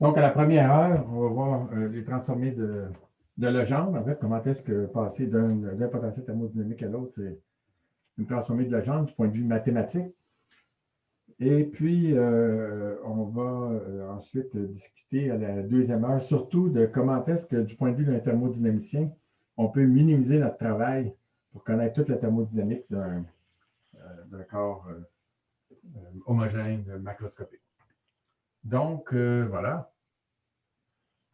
Donc, à la première heure, on va voir les transformés de Legendre. En fait, comment est-ce que passer d'un potentiel thermodynamique à l'autre, c'est une transformée de Legendre du point de vue mathématique. Et puis, on va ensuite discuter à la deuxième heure, surtout de comment est-ce que, du point de vue d'un thermodynamicien, on peut minimiser notre travail pour connaître toute la thermodynamique d'un corps homogène macroscopique. Donc, voilà.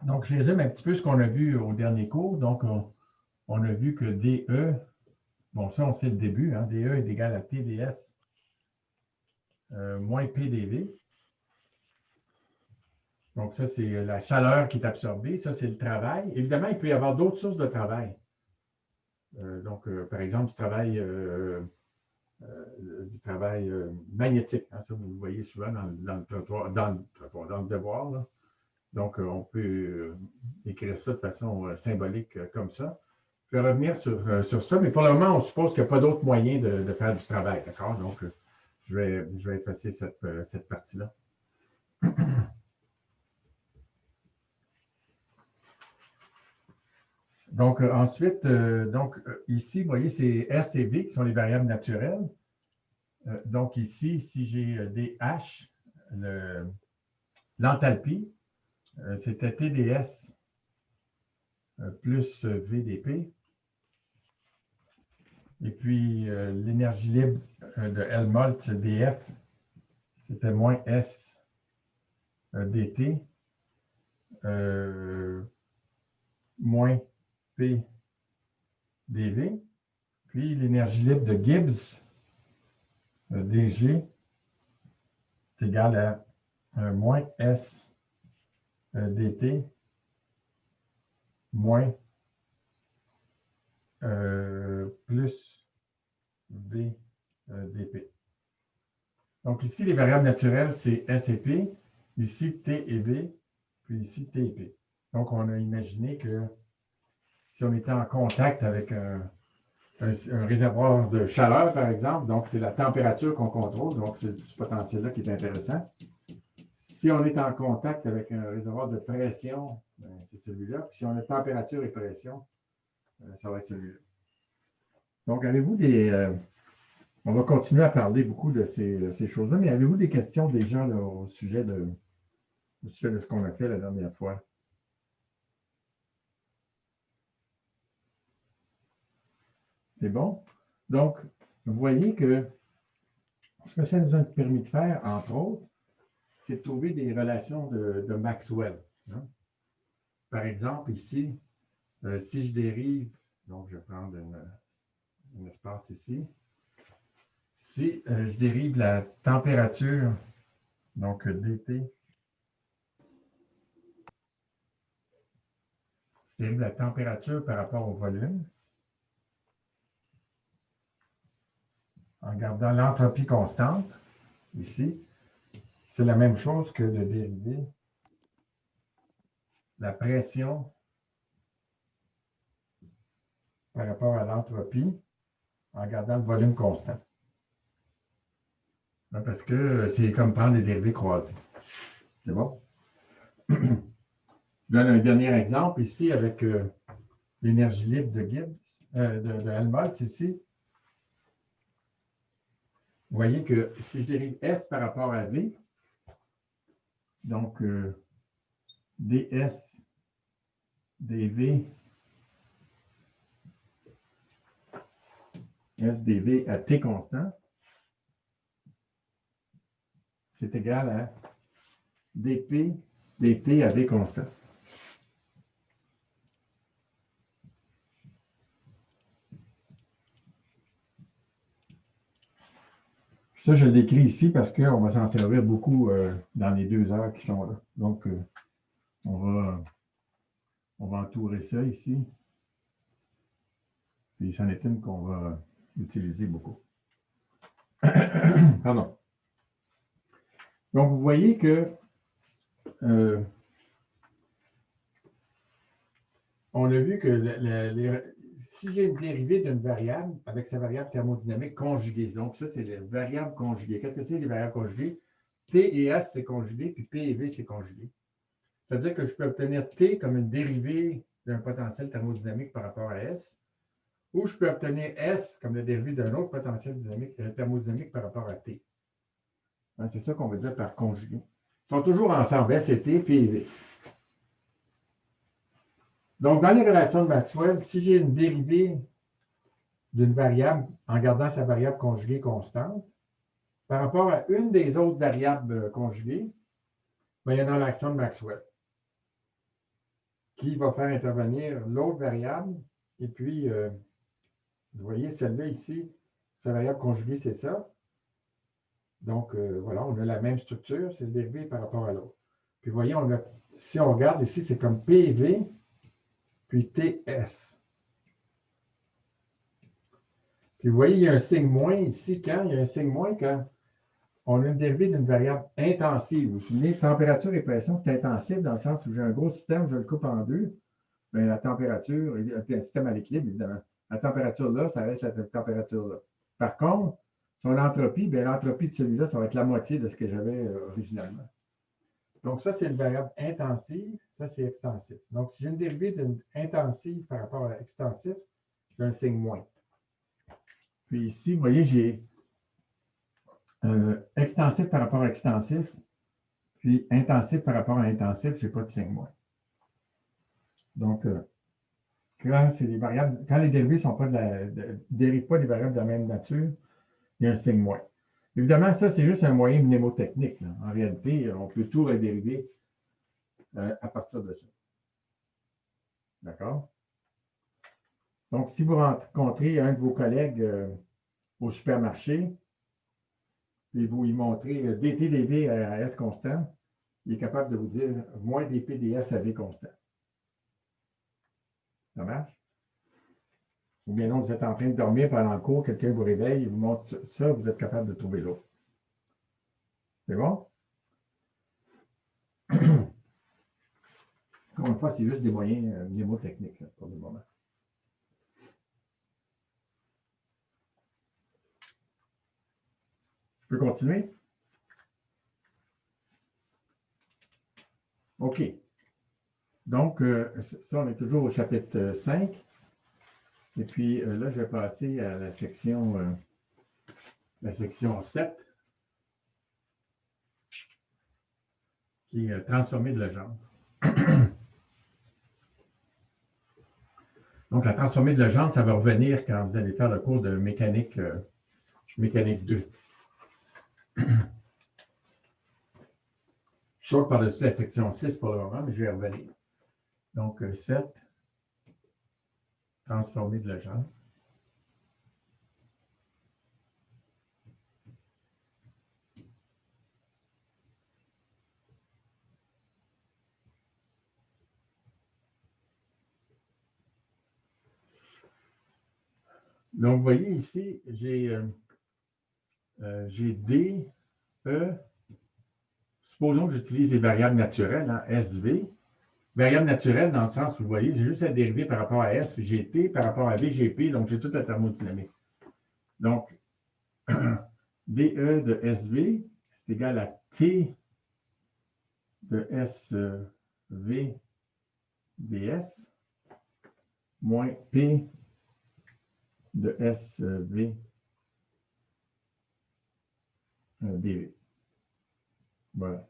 Donc, je résume un petit peu ce qu'on a vu au dernier cours. Donc, on a vu que DE, bon, ça, on sait le début, hein, DE est égal à TdS moins PdV. Donc, ça, c'est la chaleur qui est absorbée. Ça, c'est le travail. Évidemment, il peut y avoir d'autres sources de travail. Par exemple, du travail magnétique. Hein, ça, vous le voyez souvent dans le devoir. Là. Donc, on peut écrire ça de façon symbolique comme ça. Je vais revenir sur ça, mais pour le moment, on suppose qu'il n'y a pas d'autre moyen de faire du travail, d'accord? Donc, je vais effacer cette partie-là. Donc, ensuite, ici, vous voyez, c'est S et V qui sont les variables naturelles. Donc, ici, si j'ai DH, l'enthalpie, c'était TdS plus VdP. Et puis, l'énergie libre de Helmholtz, dF, c'était moins S dt, moins P dV. Puis, l'énergie libre de Gibbs, dG, est égal à moins S dt, moins plus V dP. Donc ici, les variables naturelles, c'est S et P, ici T et V, puis ici T et P. Donc on a imaginé que si on était en contact avec un réservoir de chaleur, par exemple, donc c'est la température qu'on contrôle, donc c'est ce potentiel-là qui est intéressant. Si on est en contact avec un réservoir de pression, c'est celui-là. Puis si on a température et pression, ça va être celui-là. Donc, avez-vous on va continuer à parler beaucoup de ces choses-là, mais avez-vous des questions déjà là, au sujet de ce qu'on a fait la dernière fois? C'est bon? Donc, vous voyez que ce que ça nous a permis de faire, entre autres, c'est de trouver des relations de Maxwell. Hein? Par exemple, ici, si je dérive, donc je vais prendre un espace ici. Si je dérive la température, donc dT, je dérive la température par rapport au volume, en gardant l'entropie constante, ici, c'est la même chose que de dériver la pression par rapport à l'entropie en gardant le volume constant. Parce que c'est comme prendre des dérivés croisés. C'est bon? Je donne un dernier exemple ici avec l'énergie libre de Gibbs, de Helmholtz ici. Vous voyez que si je dérive S par rapport à V, donc ds dv S dv à t constant, c'est égal à dp dt à v constant. Ça, je l'écris ici parce qu'on va s'en servir beaucoup dans les 2 heures qui sont là. Donc, on va entourer ça ici. Puis, c'en est une qu'on va utiliser beaucoup. Pardon. Donc, vous voyez que on a vu que si j'ai une dérivée d'une variable avec sa variable thermodynamique conjuguée, donc ça, c'est les variables conjuguées. Qu'est-ce que c'est les variables conjuguées? T et S, c'est conjugué, puis P et V, c'est conjugué. C'est-à-dire que je peux obtenir T comme une dérivée d'un potentiel thermodynamique par rapport à S, ou je peux obtenir S comme la dérivée d'un autre potentiel thermodynamique par rapport à T. Hein, c'est ça qu'on veut dire par conjugué. Ils sont toujours ensemble, S et T, P et V. Donc, dans les relations de Maxwell, si j'ai une dérivée d'une variable en gardant sa variable conjuguée constante, par rapport à une des autres variables conjuguées, ben, il y a une relation de Maxwell qui va faire intervenir l'autre variable. Et puis, vous voyez, celle-là ici, sa variable conjuguée, c'est ça. Donc, voilà, on a la même structure, c'est le dérivé par rapport à l'autre. Puis, vous voyez, si on regarde ici, c'est comme PV, puis TS. Puis, vous voyez, il y a un signe moins ici. Quand il y a un signe moins, quand on a une dérivée d'une variable intensive. Vous vous souvenez, température et pression, c'est intensif dans le sens où j'ai un gros système, je le coupe en deux. Bien, la température, un système à l'équilibre, évidemment. La température là, ça reste la température là. Par contre, son entropie, bien, l'entropie de celui-là, ça va être la moitié de ce que j'avais originalement. Donc, ça, c'est une variable intensive. Ça, c'est extensif. Donc, si j'ai une dérivée d'une intensive par rapport à extensif, j'ai un signe moins. Puis ici, vous voyez, j'ai extensif par rapport à extensif, puis intensif par rapport à intensif, je n'ai pas de signe moins. Donc, quand c'est des variables, quand les dérivées ne dérivent pas des variables de la même nature, il y a un signe moins. Évidemment, ça, c'est juste un moyen mnémotechnique. Là. En réalité, on peut tout redériver à partir de ça. D'accord? Donc, si vous rencontrez un de vos collègues au supermarché, et vous lui montrez dt dv à S constant, il est capable de vous dire moins dp ds à v constant. Ça marche? Ou bien non, vous êtes en train de dormir pendant le cours, quelqu'un vous réveille, il vous montre ça, vous êtes capable de trouver l'autre. C'est bon? Encore une fois, c'est juste des moyens mnémotechniques pour le moment. Je peux continuer? OK. Donc, ça, on est toujours au chapitre 5. Et puis là, je vais passer à la section 7, qui est transformée de Legendre. Donc, la transformée de Legendre, ça va revenir quand vous allez faire le cours de mécanique 2. Je saute par-dessus la section 6 pour le moment, mais je vais revenir. Donc, 7, transformée de Legendre. Donc, vous voyez ici, j'ai D, E. Supposons que j'utilise les variables naturelles, hein, SV. Variable naturelle dans le sens où, vous voyez, j'ai juste à dériver par rapport à S, j'ai T, par rapport à V, j'ai P, donc j'ai toute la thermodynamique. Donc, DE de SV, c'est égal à T de SV ds moins P de SV dV. Voilà.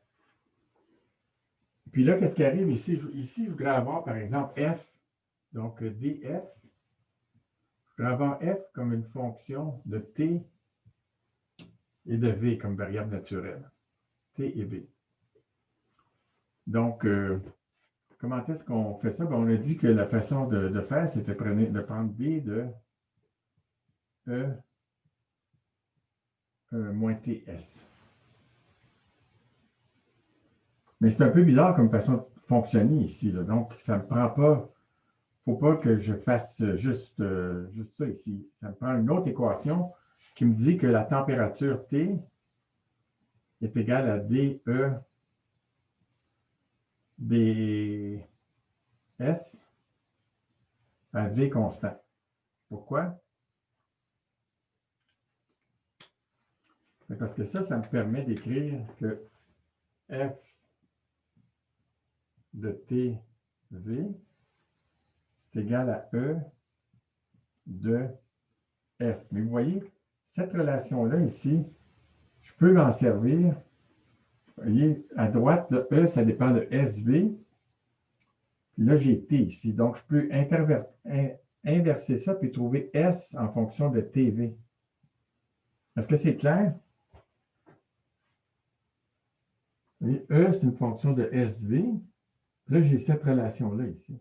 Puis là, qu'est-ce qui arrive ici? Ici, je voudrais avoir, par exemple, F, donc dF. Je voudrais avoir F comme une fonction de T et de V comme variable naturelle. T et V. Donc, comment est-ce qu'on fait ça? Bien, on a dit que la façon de faire, c'était de prendre D de E moins TS. Mais c'est un peu bizarre comme façon de fonctionner ici. Là. Donc, ça ne me prend pas. Il ne faut pas que je fasse juste ça ici. Ça me prend une autre équation qui me dit que la température T est égale à DE ds à V constant. Pourquoi? Parce que ça me permet d'écrire que F de TV, c'est égal à E de S. Mais vous voyez, cette relation-là ici, je peux m'en servir. Vous voyez, à droite, le E, ça dépend de SV. Puis là, j'ai T ici. Donc, je peux inverser ça puis trouver S en fonction de TV. Est-ce que c'est clair? Vous voyez, E, c'est une fonction de SV. Là, j'ai cette relation-là ici.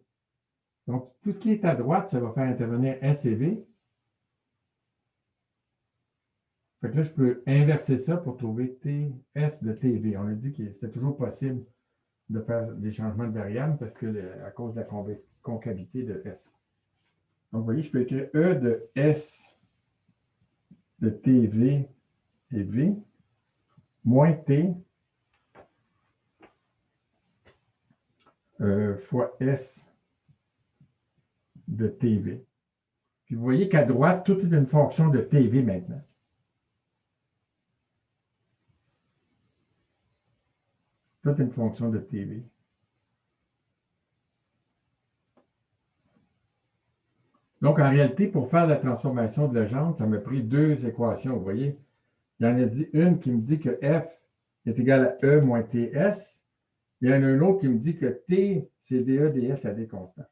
Donc, tout ce qui est à droite, ça va faire intervenir S et V. Fait que là, je peux inverser ça pour trouver TS de TV. On a dit que c'était toujours possible de faire des changements de variables parce que à cause de la concavité de S. Donc, vous voyez, je peux écrire E de S de TV et V moins T fois S de TV. Puis vous voyez qu'à droite, tout est une fonction de TV maintenant. Tout est une fonction de TV. Donc, en réalité, pour faire la transformation de Legendre, ça m'a pris deux équations. Vous voyez, il y en a dit une qui me dit que F est égal à E moins TS. Il y en a une autre qui me dit que T, c'est dE ds à des constants.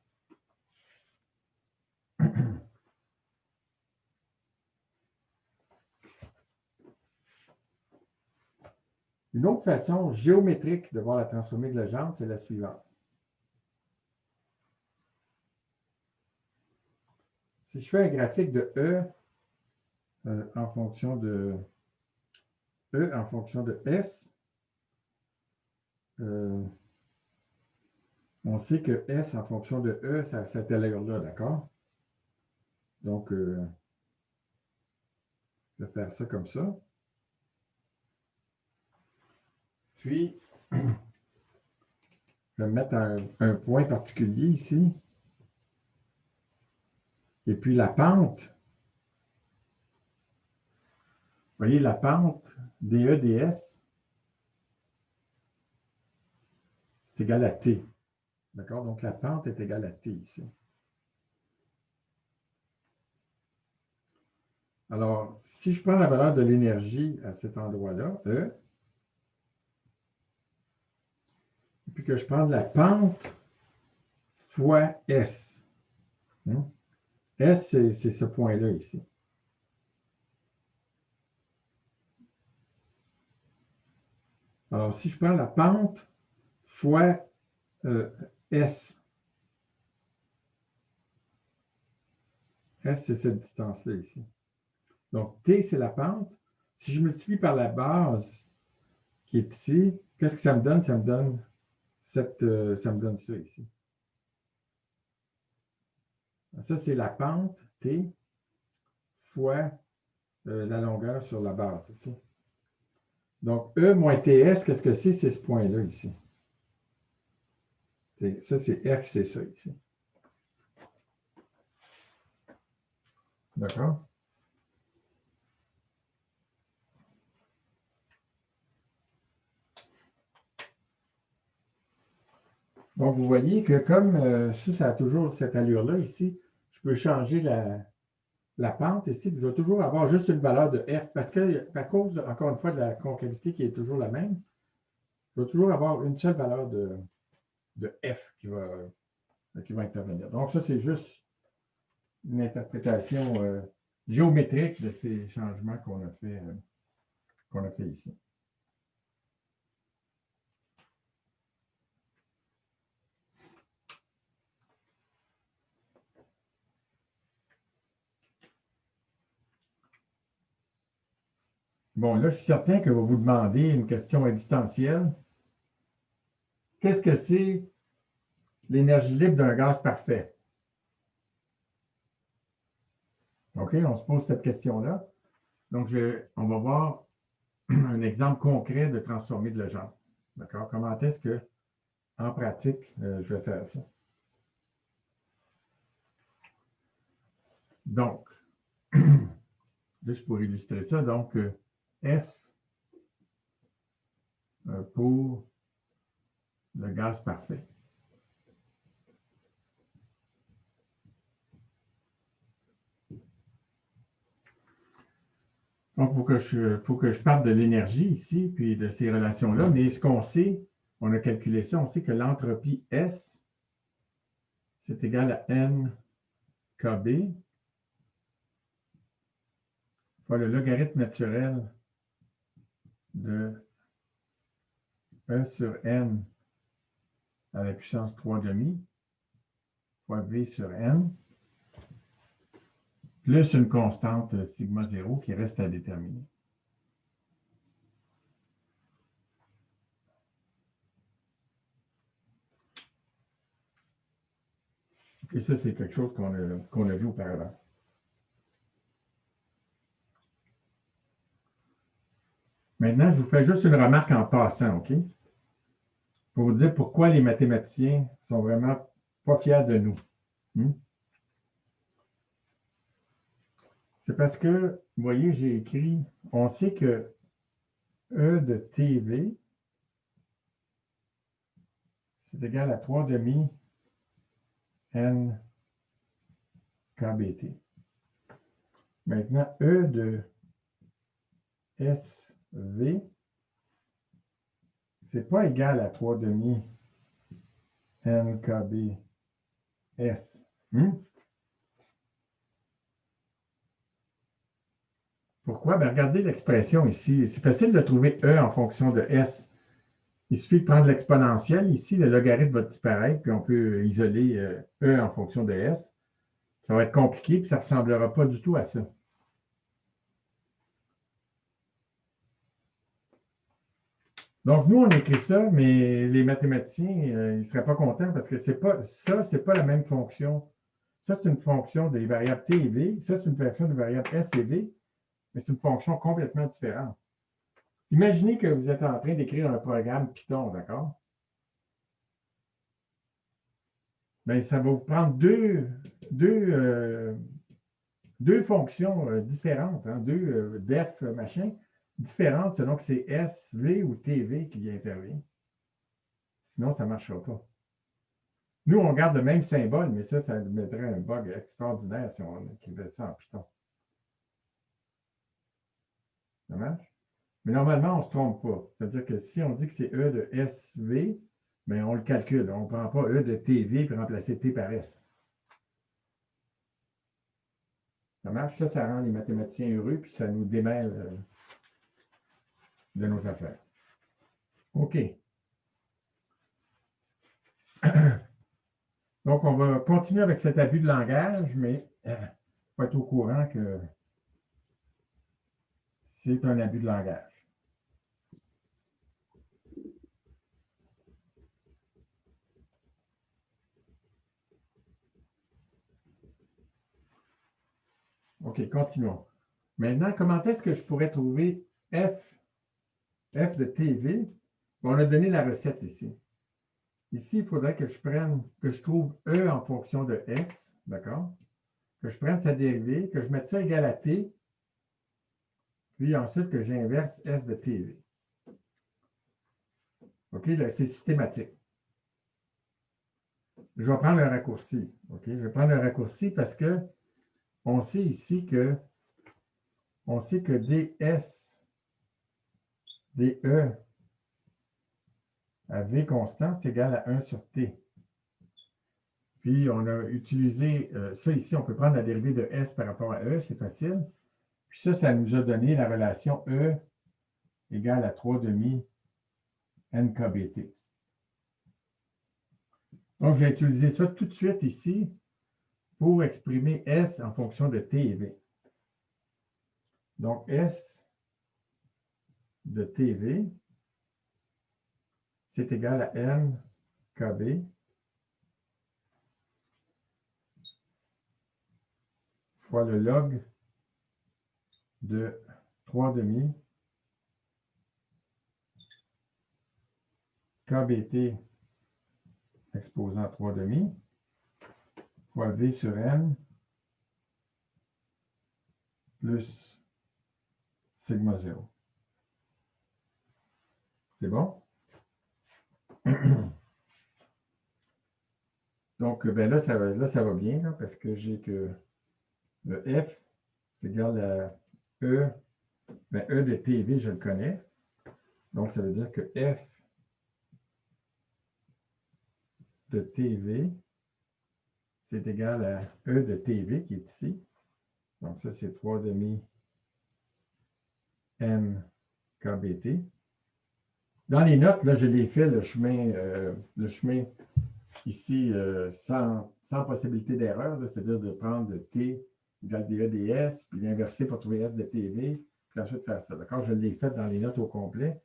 Une autre façon géométrique de voir la transformée de Legendre, c'est la suivante. Si je fais un graphique de E en fonction de S, on sait que S en fonction de E, ça a cette allure-là, d'accord? Donc, je vais faire ça comme ça. Puis, je vais mettre un point particulier ici. Et puis la pente, vous voyez la pente dE ds, c'est égal à T. D'accord? Donc la pente est égale à T ici. Alors, si je prends la valeur de l'énergie à cet endroit-là, E, et puis que je prends la pente fois S. S, c'est ce point-là ici. Alors, si je prends la pente fois S, S, c'est cette distance-là ici. Donc, T, c'est la pente. Si je multiplie par la base qui est ici, qu'est-ce que ça me donne? Ça me donne ça me donne ça ici. Ça, c'est la pente T fois la longueur sur la base ici. Donc, E moins TS, qu'est-ce que c'est? C'est ce point-là ici. Ça, c'est F, c'est ça ici. D'accord? Donc, vous voyez que comme ça a toujours cette allure-là ici, je peux changer la pente ici, puis je vais toujours avoir juste une valeur de F, parce que, à cause, encore une fois, de la concavité qui est toujours la même, je vais toujours avoir une seule valeur de F qui va intervenir. Donc, ça, c'est juste une interprétation géométrique de ces changements qu'on a fait ici. Bon, là, je suis certain que vous vous demandez une question existentielle. Qu'est-ce que c'est l'énergie libre d'un gaz parfait? OK, on se pose cette question-là. Donc, on va voir un exemple concret de transformer de Legendre. D'accord? Comment est-ce que, en pratique, je vais faire ça? Donc, juste pour illustrer ça, donc, F pour le gaz parfait. Donc, faut que je parle de l'énergie ici, puis de ces relations-là. Mais ce qu'on sait, on a calculé ça, on sait que l'entropie S, c'est égal à N KB fois le logarithme naturel de E sur N à la puissance 3,5 fois V sur N, plus une constante sigma 0 qui reste à déterminer. Et ça, c'est quelque chose qu'on a vu auparavant. Maintenant, je vous fais juste une remarque en passant, OK? Pour vous dire pourquoi les mathématiciens sont vraiment pas fiers de nous. C'est parce que, vous voyez, j'ai écrit, on sait que E de TV, c'est égal à 3,5 N KBT. Maintenant, E de SV, c'est pas égal à 3,5 NKBS. Pourquoi? Ben, regardez l'expression ici. C'est facile de trouver E en fonction de S. Il suffit de prendre l'exponentielle. Ici, le logarithme va disparaître, puis on peut isoler E en fonction de S. Ça va être compliqué, puis ça ne ressemblera pas du tout à ça. Donc, nous, on écrit ça, mais les mathématiciens, ils ne seraient pas contents parce que c'est pas ça, c'est pas la même fonction. Ça, c'est une fonction des variables T et V. Ça, c'est une fonction des variables S et V, mais c'est une fonction complètement différente. Imaginez que vous êtes en train d'écrire un programme Python, d'accord? Bien, ça va vous prendre deux fonctions différentes, hein, deux def machin, différentes selon que c'est SV ou TV qui intervient. Sinon, ça ne marchera pas. Nous, on garde le même symbole, mais ça mettrait un bug extraordinaire si on écrivait ça en Python. Ça marche? Mais normalement, on ne se trompe pas. C'est-à-dire que si on dit que c'est E de SV, bien, on le calcule. On ne prend pas E de TV et remplacer T par S. Ça marche? Ça rend les mathématiciens heureux, puis ça nous démêle de nos affaires. OK. Donc, on va continuer avec cet abus de langage, mais il faut être au courant que c'est un abus de langage. OK, continuons. Maintenant, comment est-ce que je pourrais trouver F de TV? Bon, on a donné la recette ici. Ici, il faudrait que je trouve E en fonction de S, d'accord? Que je prenne sa dérivée, que je mette ça égal à T, puis ensuite que j'inverse S de TV. OK, c'est systématique. Je vais prendre un raccourci. OK, je vais prendre un raccourci parce que on sait ici que DS, DE à V constant, c'est égal à 1 sur T. Puis, on a utilisé ça ici, on peut prendre la dérivée de S par rapport à E, c'est facile. Puis ça nous a donné la relation E égale à 3,5 NKBT. Donc, j'ai utilisé ça tout de suite ici pour exprimer S en fonction de T et V. Donc, S de TV, c'est égal à NKB fois le log de 3,5 KBT exposant 3,5 fois V sur N plus sigma 0. C'est bon? Donc, ben là, ça va bien, là, parce que j'ai que le F c'est égal à E bien, E de TV, je le connais. Donc, ça veut dire que F de TV, c'est égal à E de TV qui est ici. Donc, ça, c'est 3 demi N KBT. Dans les notes, là, je l'ai fait le chemin ici sans possibilité d'erreur, c'est-à-dire de prendre T égale DE DS, puis l'inverser pour trouver S de TV, puis ensuite faire ça. D'accord? Je l'ai fait dans les notes au complet.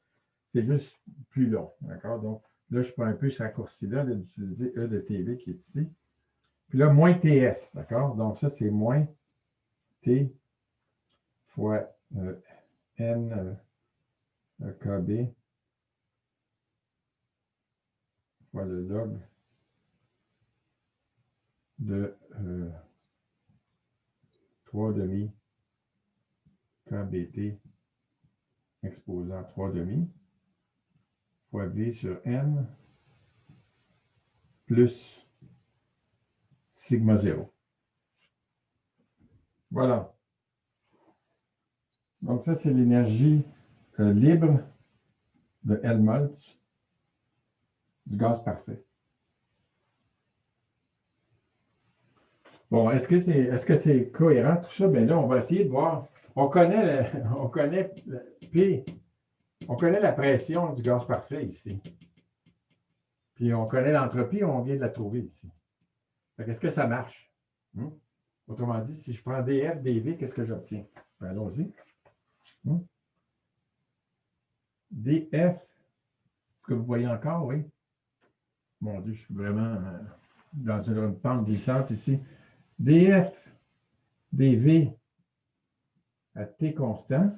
C'est juste plus long. D'accord? Donc, là, je prends un peu ce raccourci-là d'utiliser E de TV qui est ici. Puis là, moins TS. D'accord? Donc, ça, c'est moins T fois N KB fois le log de 3 demi KBT exposant 3 demi fois V sur N plus sigma 0. Voilà. Donc ça, c'est l'énergie libre de Helmholtz du gaz parfait. Bon, est-ce que c'est cohérent tout ça? Bien là, on va essayer de voir. On connaît P, on connaît la pression du gaz parfait ici. Puis on connaît l'entropie, on vient de la trouver ici. Est-ce que ça marche? Autrement dit, si je prends DF, DV, qu'est-ce que j'obtiens? Ben, allons-y. DF, est-ce que vous voyez encore, oui? Mon Dieu, je suis vraiment dans une pente glissante ici. DF, DV à T constant,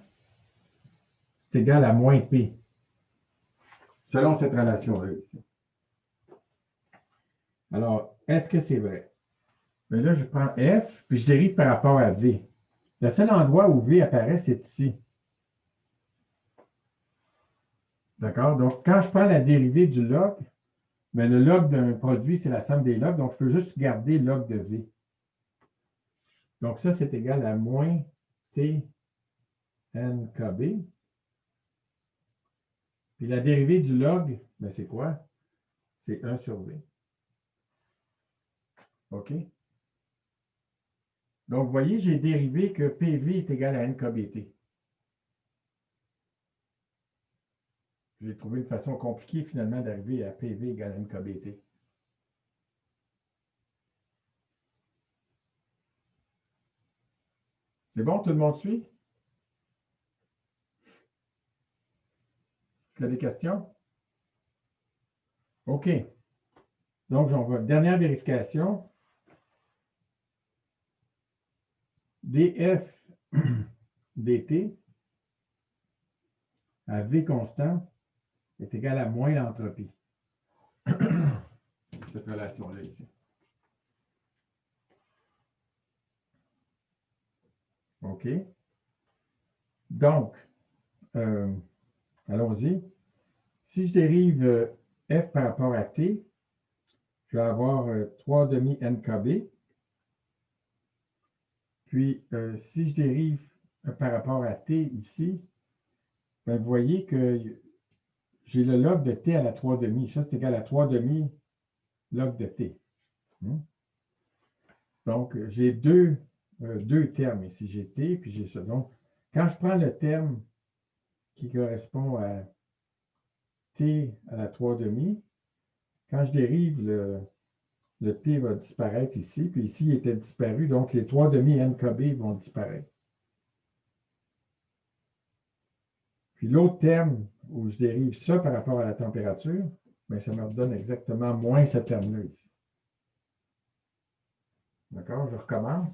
c'est égal à moins P, selon cette relation-là ici. Alors, est-ce que c'est vrai? Bien là, je prends F, puis je dérive par rapport à V. Le seul endroit où V apparaît, c'est ici. D'accord? Donc, quand je prends la dérivée du log, bien, le log d'un produit, c'est la somme des logs, donc je peux juste garder log de V. Donc, ça, c'est égal à moins T NKB. Puis la dérivée du log, ben c'est quoi? C'est 1 sur V. OK? Donc, vous voyez, j'ai dérivé que PV est égal à NKBT. J'ai trouvé une façon compliquée, finalement, d'arriver à PV égale à NKBT. C'est bon, tout le monde suit? Vous avez des questions? OK. Donc, j'en vois. Dernière vérification. DF dt à V constant est égal à moins l'entropie. Cette relation-là ici. OK. Donc, allons-y. Si je dérive F par rapport à T, je vais avoir 3 demi NKB. Puis, si je dérive par rapport à T ici, bien, vous voyez que j'ai le log de T à la 3 demi. Ça, c'est égal à 3 demi log de T. Donc, j'ai deux termes ici. J'ai T, puis j'ai ça. Donc, quand je prends le terme qui correspond à T à la 3 demi, quand je dérive, le T va disparaître ici, puis ici, il était disparu, donc les 3 demi NKB vont disparaître. Puis l'autre terme où je dérive ça par rapport à la température, bien, ça me donne exactement moins ce terme-là ici. D'accord? Je recommence.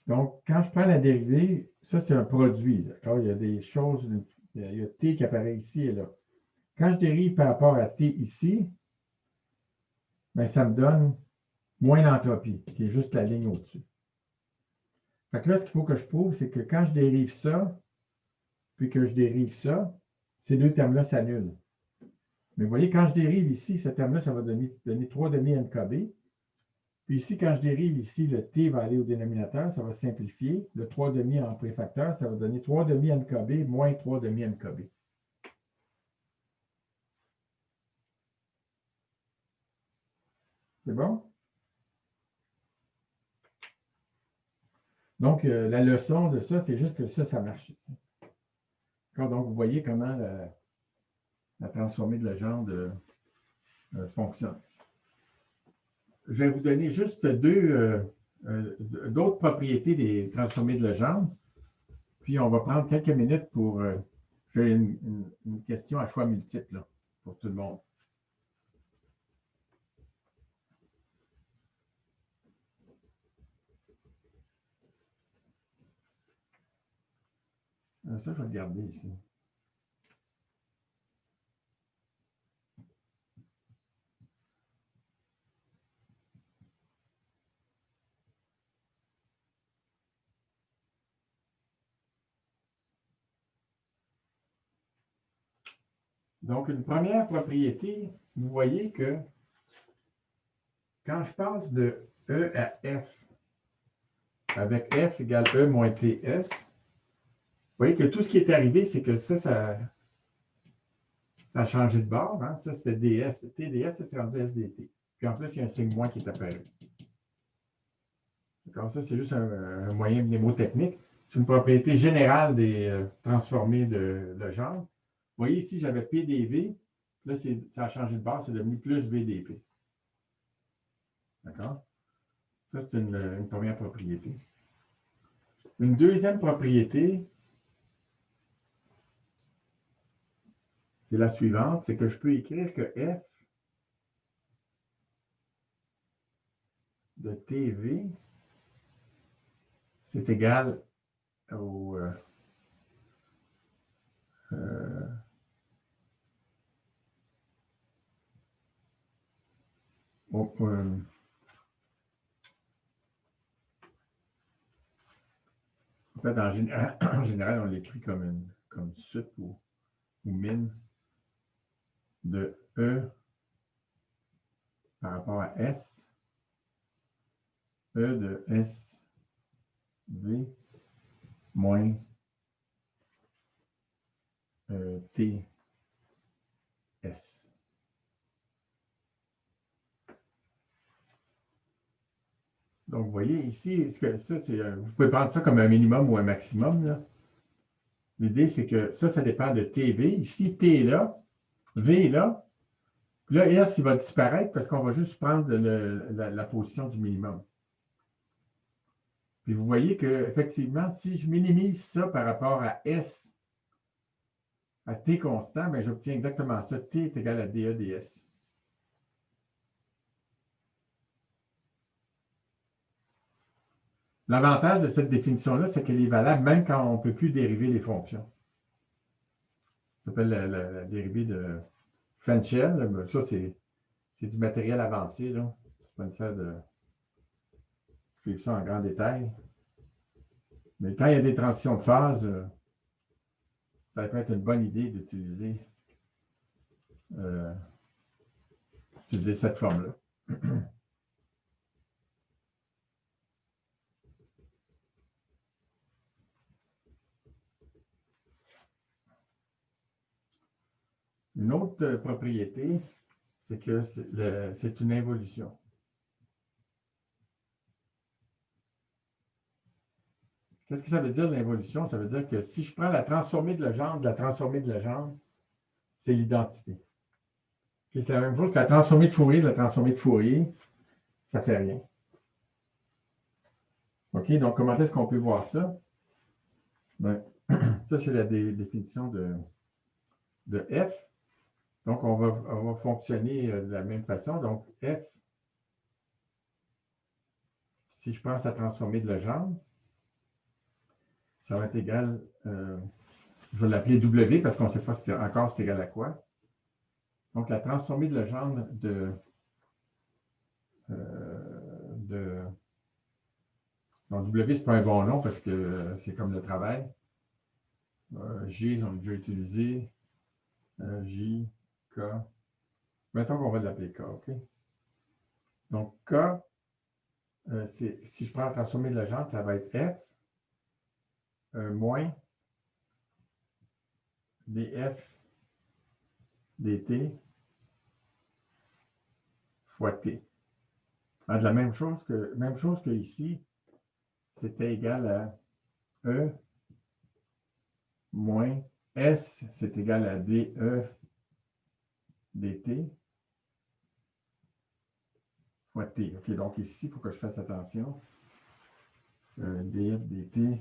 Donc, quand je prends la dérivée, ça, c'est un produit. D'accord? Il y a des choses, il y a T qui apparaît ici et là. Quand je dérive par rapport à T ici, bien, ça me donne moins l'entropie, qui est juste la ligne au-dessus. Fait que là, ce qu'il faut que je prouve, c'est que quand je dérive ça, puis que je dérive ça, ces deux termes-là s'annulent. Mais vous voyez, quand je dérive ici, ce terme-là, ça va donner 3 demi NKB. Puis ici, quand je dérive ici, le t va aller au dénominateur, ça va se simplifier. Le 3,5 en préfacteur, ça va donner 3,5 mkb moins 3,5 mkb. C'est bon? Donc, la leçon de ça, c'est juste que ça marche. Donc, vous voyez comment la transformée de Legendre fonctionne. Je vais vous donner juste d'autres propriétés des transformées de Legendre. Puis, on va prendre quelques minutes pour faire une question à choix multiple là, pour tout le monde. Ça, je vais le garder ici. Donc, une première propriété, vous voyez que quand je passe de E à F, avec F égale E moins TS, vous voyez que tout ce qui est arrivé, c'est que ça a changé de bord. Hein? Ça, c'était DS. TDS, ça, c'est rendu SDT. Puis en plus, il y a un signe moins qui est apparu. D'accord? Ça, c'est juste un moyen mnémotechnique. C'est une propriété générale des transformés de Legendre. Vous voyez ici, j'avais PDV. Là, ça a changé de bord, c'est devenu plus VDP. D'accord? Ça, c'est une première propriété. Une deuxième propriété, c'est la suivante, c'est que je peux écrire que F de TV, c'est égal au en fait, en général, on l'écrit comme sup ou min de E par rapport à S, E de S, V moins T, S. Donc, vous voyez ici, vous pouvez prendre ça comme un minimum ou un maximum. L'idée, c'est que ça dépend de TV. Ici, T est là, V est là. Puis là, S, il va disparaître parce qu'on va juste prendre la position du minimum. Puis vous voyez qu'effectivement, si je minimise ça par rapport à S, à T constant, bien, j'obtiens exactement ça. T est égal à DE ds. L'avantage de cette définition-là, c'est qu'elle est valable même quand on ne peut plus dériver les fonctions. Ça s'appelle la dérivée de Fenchel. Ça, c'est du matériel avancé. Ce n'est pas nécessaire de suivre ça en grand détail. Mais quand il y a des transitions de phase, ça peut être une bonne idée d'utiliser cette forme-là. Une autre propriété, c'est que c'est une involution. Qu'est-ce que ça veut dire l'involution? Ça veut dire que si je prends la transformée de Legendre, c'est l'identité. C'est la même chose que la transformée de Fourier, ça ne fait rien. OK, donc comment est-ce qu'on peut voir ça? Ben, ça, c'est la définition de F. Donc, on va fonctionner de la même façon. Donc, F, si je prends sa transformée de Legendre, ça va être égal, je vais l'appeler W parce qu'on ne sait pas encore c'est égal à quoi. Donc, la transformée de Legendre donc, W, ce n'est pas un bon nom parce que c'est comme le travail. G, on a déjà utilisé. J, K. Mettons qu'on va l'appeler K, OK? Donc, K, si je prends la transformée de Legendre, ça va être F moins df dt fois t. De la même chose que ici, c'était égal à E moins S, c'est égal à DE dt fois t. OK, donc ici, il faut que je fasse attention. Df dt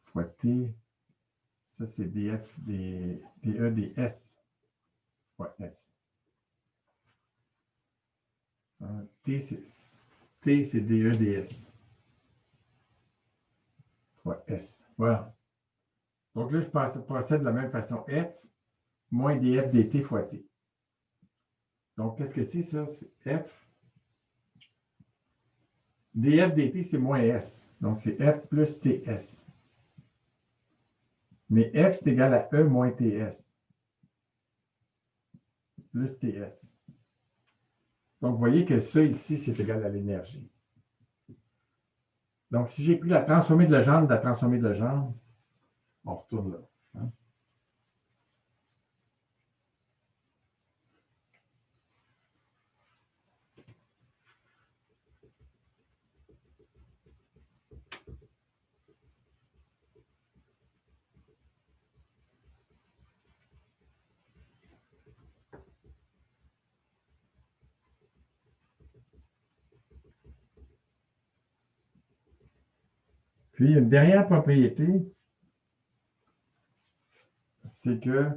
fois t, ça c'est df DE ds fois S. T, c'est DE ds fois S. Voilà. Donc là, je procède de la même façon. F moins df dt fois t. Donc, qu'est-ce que c'est ça? C'est F. df dt, c'est moins S. Donc, c'est F plus TS. Mais F, c'est égal à E moins TS. Plus TS. Donc, vous voyez que ça ici, c'est égal à l'énergie. Donc, si j'ai pris la transformée de Legendre, on retourne là. Hein? Puis, une dernière propriété, c'est que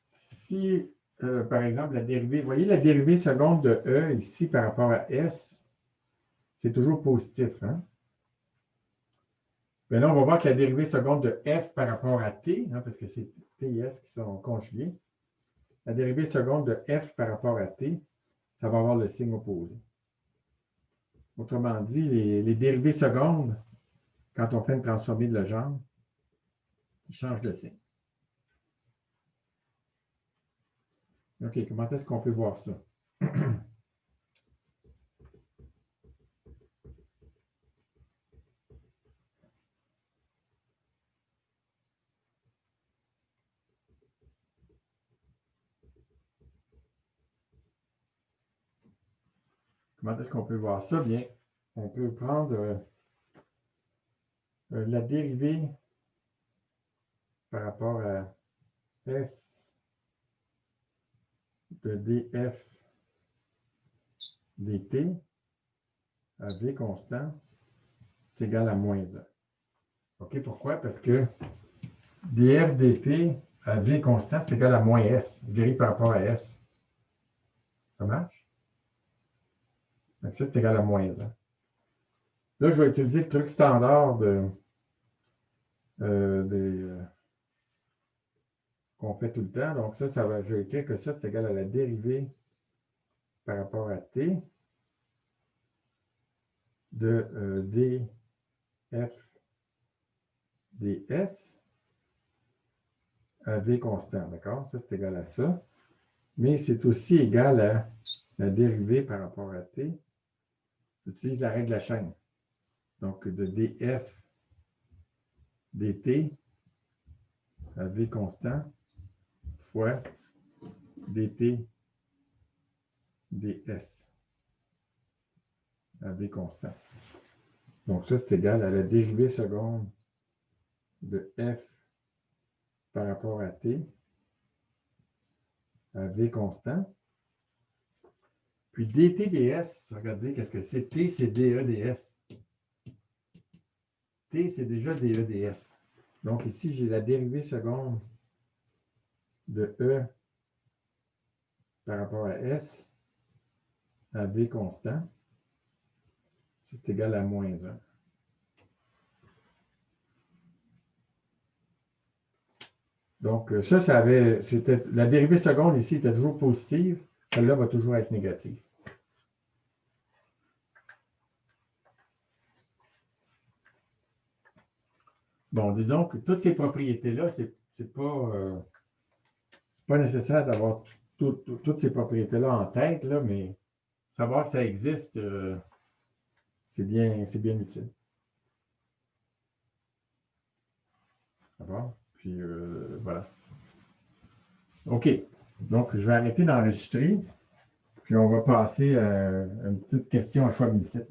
si, par exemple, la dérivée, vous voyez la dérivée seconde de E ici par rapport à S, c'est toujours positif. Hein? Mais là, on va voir que la dérivée seconde de F par rapport à T, hein, parce que c'est T et S qui sont conjugués, la dérivée seconde de F par rapport à T, ça va avoir le signe opposé. Autrement dit, les dérivées secondes, quand on fait une transformée de Legendre, ils changent de signe. OK, comment est-ce qu'on peut voir ça? Comment est-ce qu'on peut voir ça? Bien, on peut prendre la dérivée par rapport à S de df dt à V constant, c'est égal à moins 1. OK, pourquoi? Parce que df dt à V constant, c'est égal à moins S, dérivé par rapport à S. Ça marche? Donc ça, c'est égal à moins 1. Là, je vais utiliser le truc standard qu'on fait tout le temps. Donc ça, je vais écrire que ça, c'est égal à la dérivée par rapport à t de df ds à v constant. D'accord? Ça, c'est égal à ça. Mais c'est aussi égal à la dérivée par rapport à t. J'utilise la règle de la chaîne. Donc, de df dt à v constant fois dt ds à v constant. Donc, ça, c'est égal à la dérivée seconde de f par rapport à t à v constant. Puis dt ds, regardez, qu'est-ce que c'est? T, c'est dE ds. T, c'est déjà dE ds. Donc, ici, j'ai la dérivée seconde de E par rapport à S à V constant. C'est égal à moins 1. Donc, c'était la dérivée seconde ici était toujours positive. Celle-là va toujours être négative. Bon, disons que toutes ces propriétés-là, c'est pas nécessaire d'avoir toutes ces propriétés-là en tête, là, mais savoir que ça existe, c'est bien utile. D'accord? Puis voilà. OK. Donc, je vais arrêter d'enregistrer. Puis on va passer à une petite question à choix multiple.